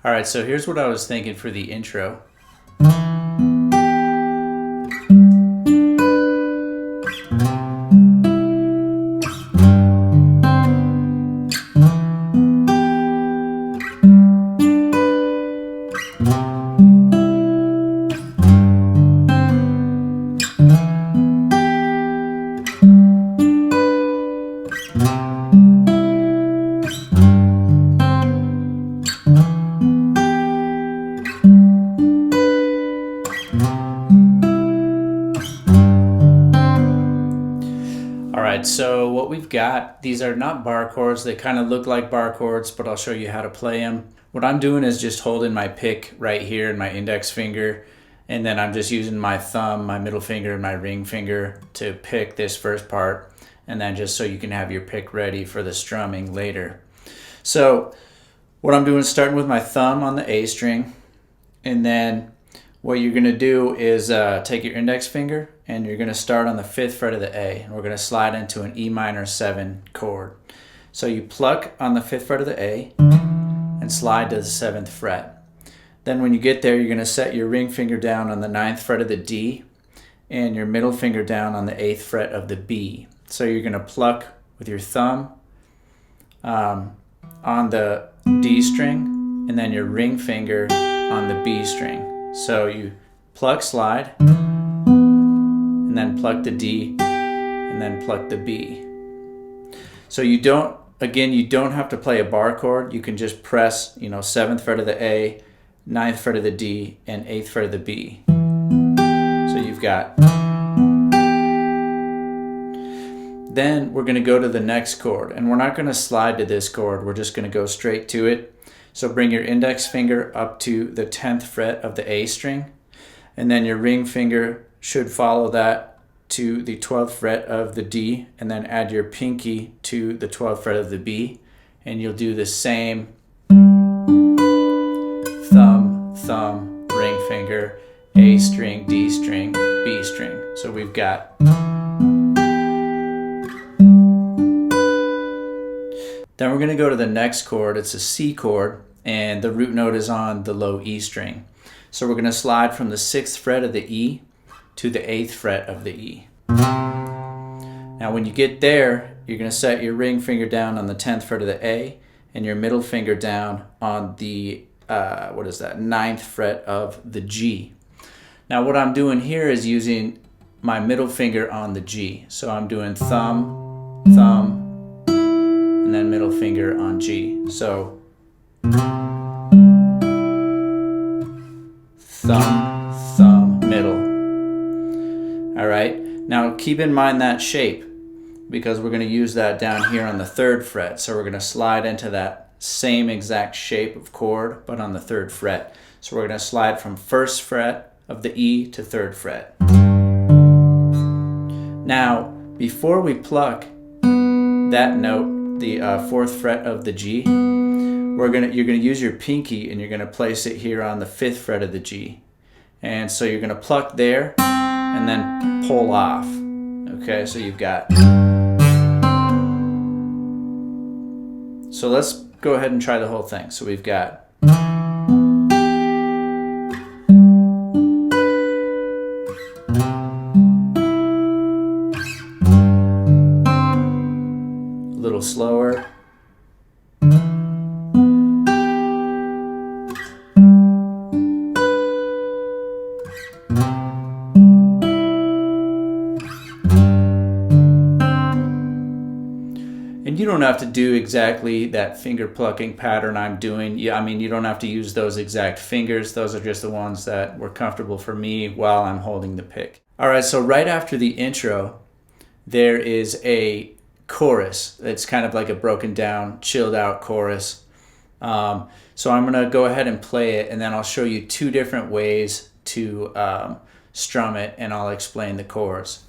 All right, so here's what I was thinking for the intro. So what we've got, these are not bar chords. They kind of look like bar chords, but I'll show you how to play them. What I'm doing is just holding my pick right here in my index finger, and then I'm just using my thumb, my middle finger, and my ring finger to pick this first part, and then just so you can have your pick ready for the strumming later. So what I'm doing is starting with my thumb on the A string, and then what you're going to do is take your index finger and you're going to start on the 5th fret of the A, and we're going to slide into an E minor 7 chord. So you pluck on the 5th fret of the A and slide to the 7th fret. Then when you get there, you're going to set your ring finger down on the 9th fret of the D and your middle finger down on the 8th fret of the B. So you're going to pluck with your thumb on the D string and then your ring finger on the B string. So you pluck, slide, and then pluck the D, and then pluck the B. So you don't have to play a bar chord. You can just press, 7th fret of the A, 9th fret of the D, and 8th fret of the B. So you've got. Then we're going to go to the next chord, and we're not going to slide to this chord. We're just going to go straight to it. So bring your index finger up to the 10th fret of the A string, and then your ring finger should follow that to the 12th fret of the D, and then add your pinky to the 12th fret of the B, and you'll do the same thumb, ring finger, A string, D string, B string. So we've got. Then we're going to go to the next chord. It's a C chord, and the root note is on the low E string. So we're going to slide from the 6th fret of the E to the 8th fret of the E. Now when you get there, you're going to set your ring finger down on the 10th fret of the A and your middle finger down on the 9th fret of the G. Now what I'm doing here is using my middle finger on the G. So I'm doing thumb, and then middle finger on G. So thumb, middle. All right, now keep in mind that shape because we're going to use that down here on the 3rd fret. So we're going to slide into that same exact shape of chord, but on the 3rd fret. So we're going to slide from 1st fret of the E to 3rd fret. Now, before we pluck that note, the 4th fret of the G, you're going to use your pinky and you're going to place it here on the 5th fret of the G. And so you're going to pluck there and then pull off. Okay, so you've got. So let's go ahead and try the whole thing. So we've got. A little slower. And you don't have to do exactly that finger plucking pattern I'm doing. You don't have to use those exact fingers. Those are just the ones that were comfortable for me while I'm holding the pick. All right, so right after the intro, there is a chorus. It's kind of like a broken down, chilled out chorus. So I'm going to go ahead and play it, and then I'll show you 2 different ways to strum it, and I'll explain the chords.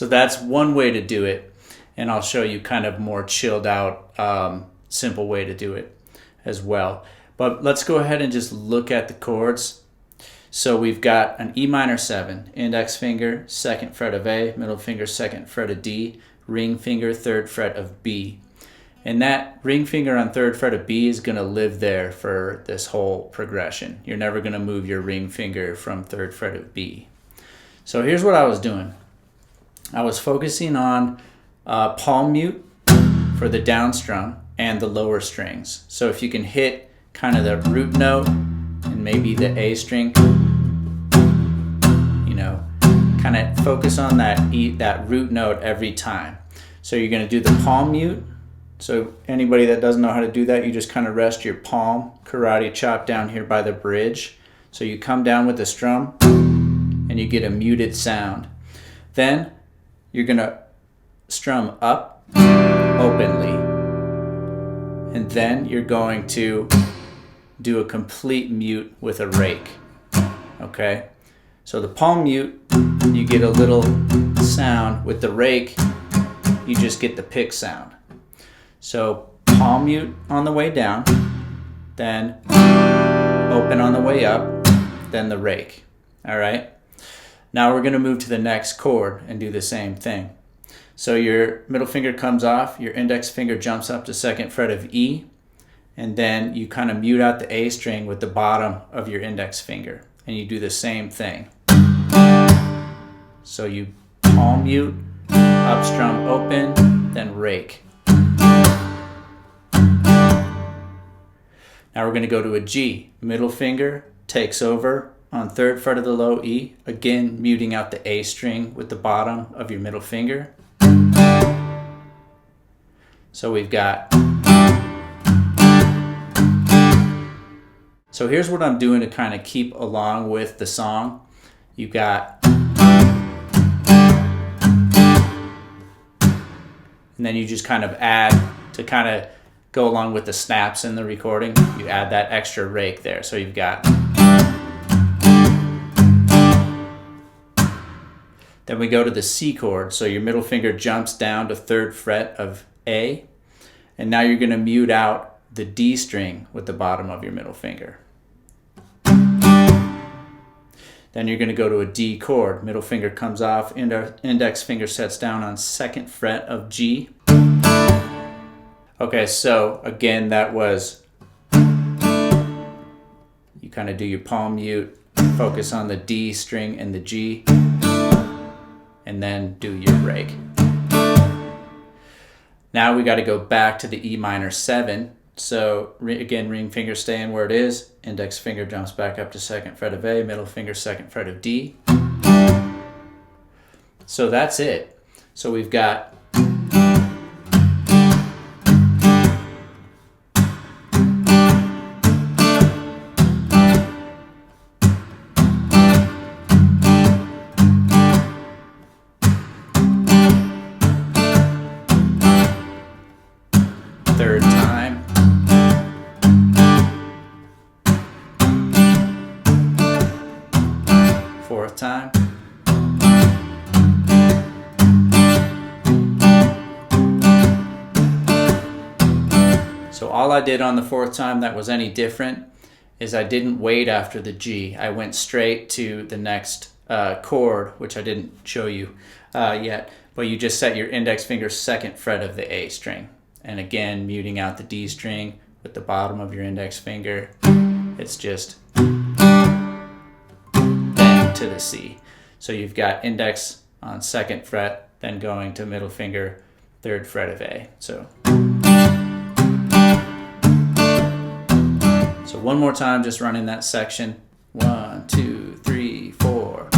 So that's one way to do it, and I'll show you kind of more chilled out, simple way to do it as well. But let's go ahead and just look at the chords. So we've got an E minor 7, index finger, 2nd fret of A, middle finger, 2nd fret of D, ring finger, 3rd fret of B. And that ring finger on 3rd fret of B is going to live there for this whole progression. You're never going to move your ring finger from 3rd fret of B. So here's what I was doing. I was focusing on palm mute for the down strum and the lower strings. So if you can hit kind of the root note and maybe the A string, you know, kind of focus on that root note every time. So you're going to do the palm mute. So anybody that doesn't know how to do that, you just kind of rest your palm, karate chop down here by the bridge. So you come down with the strum and you get a muted sound. Then you're going to strum up openly. And then you're going to do a complete mute with a rake. Okay? So the palm mute, you get a little sound. With the rake, you just get the pick sound. So palm mute on the way down, then open on the way up, then the rake. All right? Now we're going to move to the next chord and do the same thing. So your middle finger comes off, your index finger jumps up to 2nd fret of E, and then you kind of mute out the A string with the bottom of your index finger. And you do the same thing. So you palm mute, up strum open, then rake. Now we're going to go to a G. Middle finger takes over on 3rd fret of the low E, again muting out the A string with the bottom of your middle finger. So we've got... So here's what I'm doing to kind of keep along with the song. You've got... And then you just kind of add to kind of go along with the snaps in the recording. You add that extra rake there. So you've got... Then we go to the C chord. So your middle finger jumps down to 3rd fret of A. And now you're going to mute out the D string with the bottom of your middle finger. Then you're going to go to a D chord. Middle finger comes off, index finger sets down on 2nd fret of G. Okay, so again, that was, you kind of do your palm mute, focus on the D string and the G, and then do your rake. Now we got to go back to the E minor 7. So again, ring finger staying where it is, index finger jumps back up to 2nd fret of A, middle finger 2nd fret of D. So that's it. So we've got third time, fourth time, so all I did on the fourth time that was any different is I didn't wait after the G. I went straight to the next chord, which I didn't show you yet, but you just set your index finger 2nd fret of the A string. And again, muting out the D string with the bottom of your index finger. It's just then to the C. So you've got index on 2nd fret, then going to middle finger, 3rd fret of A. So one more time, just running that section. 1, 2, 3, 4.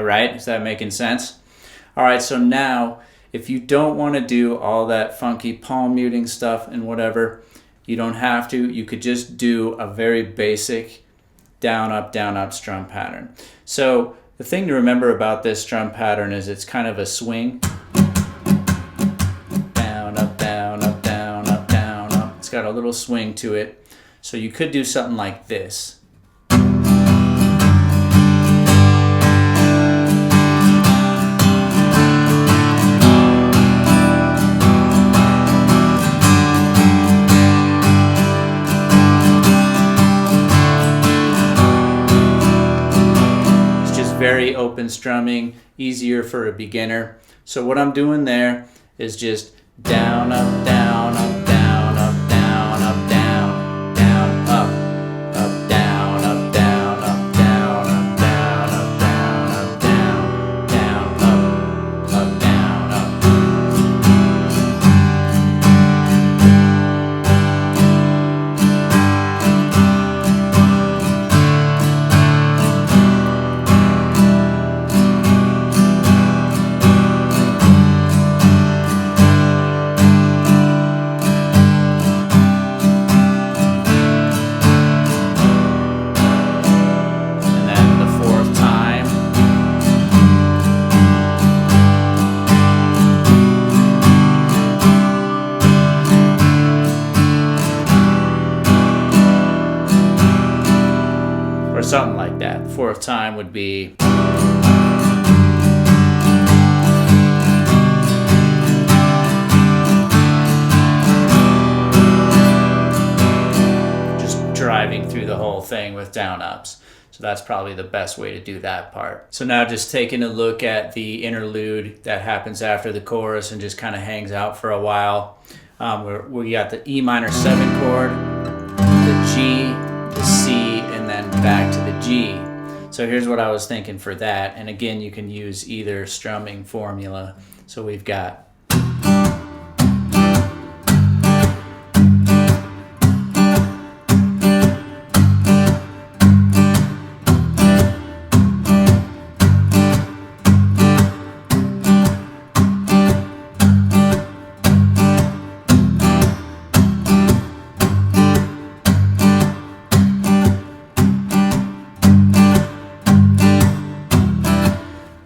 right? Is that making sense? All right, so now if you don't want to do all that funky palm muting stuff and whatever, you don't have to. You could just do a very basic down, up strum pattern. So the thing to remember about this strum pattern is it's kind of a swing. Down, up, down, up, down, up, down, up. It's got a little swing to it. So you could do something like this. Very open strumming, easier for a beginner. So what I'm doing there is just down, up, down, up, down, up, down, up, down, down, up, down, up, down, up, down, up, down, up, down, up, down, down, up, down, up. Or something like that. Fourth time would be. Just driving through the whole thing with down ups. So that's probably the best way to do that part. So now just taking a look at the interlude that happens after the chorus and just kind of hangs out for a while. We got the E minor 7 chord, the G, the C, and then back to the G. So here's what I was thinking for that. And again, you can use either strumming formula. So we've got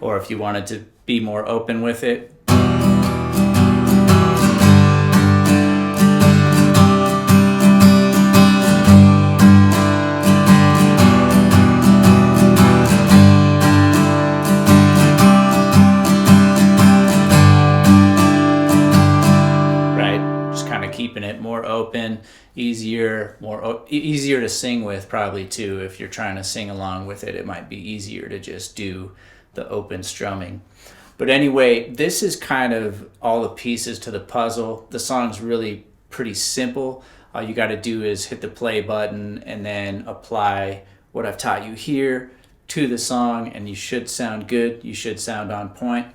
or if you wanted to be more open with it. Right, just kind of keeping it more open, easier to sing with probably too. If you're trying to sing along with it, it might be easier to just do the open strumming. But anyway, this is kind of all the pieces to the puzzle. The song's really pretty simple. All you got to do is hit the play button and then apply what I've taught you here to the song, and you should sound good. You should sound on point.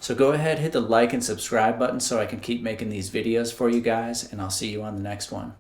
So go ahead, hit the like and subscribe button so I can keep making these videos for you guys, and I'll see you on the next one.